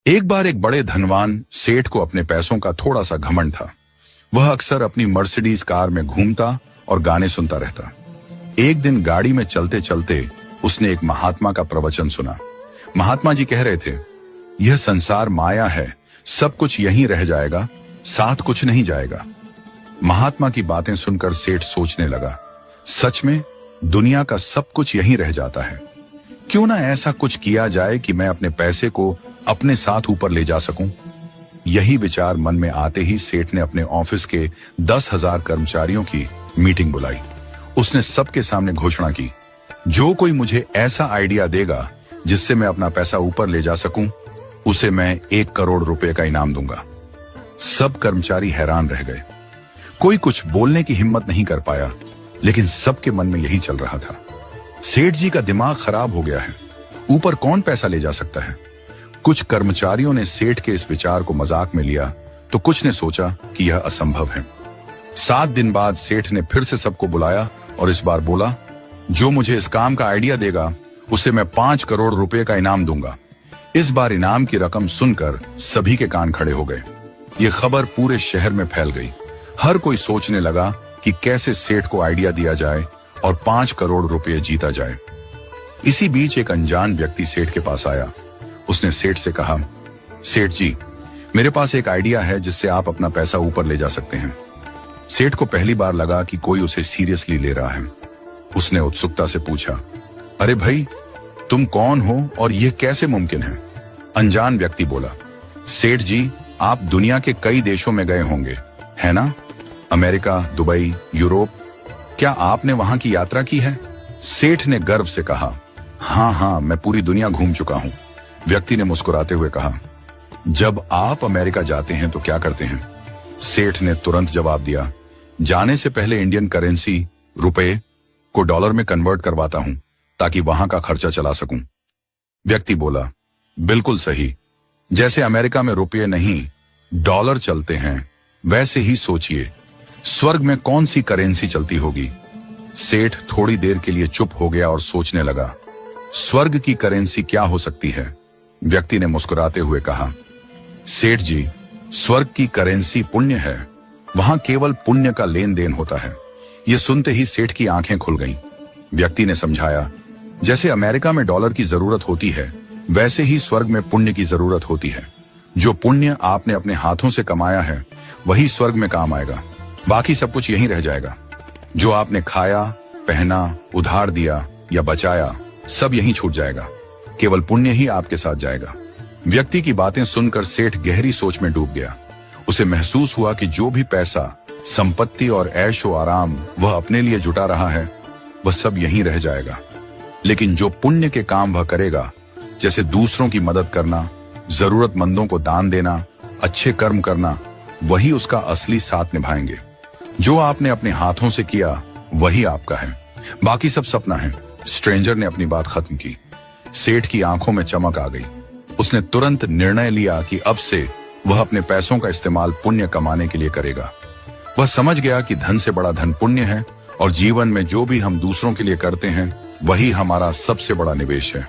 एक बार एक बड़े धनवान सेठ को अपने पैसों का थोड़ा सा घमंड था। वह अक्सर अपनी मर्सिडीज कार में घूमता और गाने सुनता रहता। एक दिन गाड़ी में चलते चलते उसने एक महात्मा का प्रवचन सुना। महात्मा जी कह रहे थे, यह संसार माया है, सब कुछ यहीं रह जाएगा, साथ कुछ नहीं जाएगा। महात्मा की बातें सुनकर सेठ सोचने लगा, सच में दुनिया का सब कुछ यहीं रह जाता है। क्यों ना ऐसा कुछ किया जाए कि मैं अपने पैसे को अपने साथ ऊपर ले जा सकूं। यही विचार मन में आते ही सेठ ने अपने ऑफिस के 10,000 कर्मचारियों की मीटिंग बुलाई। उसने सबके सामने घोषणा की, जो कोई मुझे ऐसा आइडिया देगा जिससे मैं अपना पैसा ऊपर ले जा सकूं, उसे मैं 1 करोड़ रुपए का इनाम दूंगा। सब कर्मचारी हैरान रह गए। कोई कुछ बोलने की हिम्मत नहीं कर पाया, लेकिन सबके मन में यही चल रहा था। सेठ जी का दिमाग खराब हो गया है, ऊपर कौन पैसा ले जा सकता है। कुछ कर्मचारियों ने सेठ के इस विचार को मजाक में लिया, तो कुछ ने सोचा कि यह असंभव है। 7 दिन बाद सेठ ने फिर से सबको बुलाया और इस बार बोला, जो मुझे इस काम का आइडिया देगा उसे मैं 5 करोड़ रुपए का इनाम दूंगा। इस बार इनाम की रकम सुनकर सभी के कान खड़े हो गए। ये खबर पूरे शहर में फैल गई। हर कोई सोचने लगा कि कैसे सेठ को आइडिया दिया जाए और 5 करोड़ रुपए जीता जाए। इसी बीच एक अनजान व्यक्ति सेठ के पास आया। उसने सेठ से कहा, सेठ जी, मेरे पास एक आइडिया है जिससे आप अपना पैसा ऊपर ले जा सकते हैं। सेठ को पहली बार लगा कि कोई उसे सीरियसली ले रहा है। उसने उत्सुकता से पूछा, अरे भाई, तुम कौन हो और यह कैसे मुमकिन है। अनजान व्यक्ति बोला, सेठ जी, आप दुनिया के कई देशों में गए होंगे, है ना? अमेरिका, दुबई, यूरोप, क्या आपने वहां की यात्रा की है? सेठ ने गर्व से कहा, हाँ, मैं पूरी दुनिया घूम चुका हूं। व्यक्ति ने मुस्कुराते हुए कहा, जब आप अमेरिका जाते हैं तो क्या करते हैं? सेठ ने तुरंत जवाब दिया, जाने से पहले इंडियन करेंसी रुपए को डॉलर में कन्वर्ट करवाता हूं ताकि वहां का खर्चा चला सकूं। व्यक्ति बोला, बिल्कुल सही। जैसे अमेरिका में रुपये नहीं डॉलर चलते हैं, वैसे ही सोचिए स्वर्ग में कौन सी करेंसी चलती होगी। सेठ थोड़ी देर के लिए चुप हो गया और सोचने लगा, स्वर्ग की करेंसी क्या हो सकती है? व्यक्ति ने मुस्कुराते हुए कहा, सेठ जी, स्वर्ग की करेंसी पुण्य है, वहां केवल पुण्य का लेन देन होता है। यह सुनते ही सेठ की आंखें खुल गईं। व्यक्ति ने समझाया, जैसे अमेरिका में डॉलर की जरूरत होती है, वैसे ही स्वर्ग में पुण्य की जरूरत होती है। जो पुण्य आपने अपने हाथों से कमाया है वही स्वर्ग में काम आएगा, बाकी सब कुछ यहीं रह जाएगा। जो आपने खाया, पहना, उधार दिया या बचाया, सब यहीं छूट जाएगा, केवल पुण्य ही आपके साथ जाएगा। व्यक्ति की बातें सुनकर सेठ गहरी सोच में डूब गया। उसे महसूस हुआ कि जो भी पैसा, संपत्ति और ऐशो आराम वह अपने लिए जुटा रहा है, वह सब यहीं रह जाएगा। लेकिन जो पुण्य के काम वह करेगा, जैसे दूसरों की मदद करना, जरूरतमंदों को दान देना, अच्छे कर्म करना, वही उसका असली साथ निभाएंगे। जो आपने अपने हाथों से किया वही आपका है, बाकी सब सपना है। स्ट्रेंजर ने अपनी बात खत्म की। सेठ की आंखों में चमक आ गई। उसने तुरंत निर्णय लिया कि अब से वह अपने पैसों का इस्तेमाल पुण्य कमाने के लिए करेगा। वह समझ गया कि धन से बड़ा धन पुण्य है और जीवन में जो भी हम दूसरों के लिए करते हैं वही हमारा सबसे बड़ा निवेश है।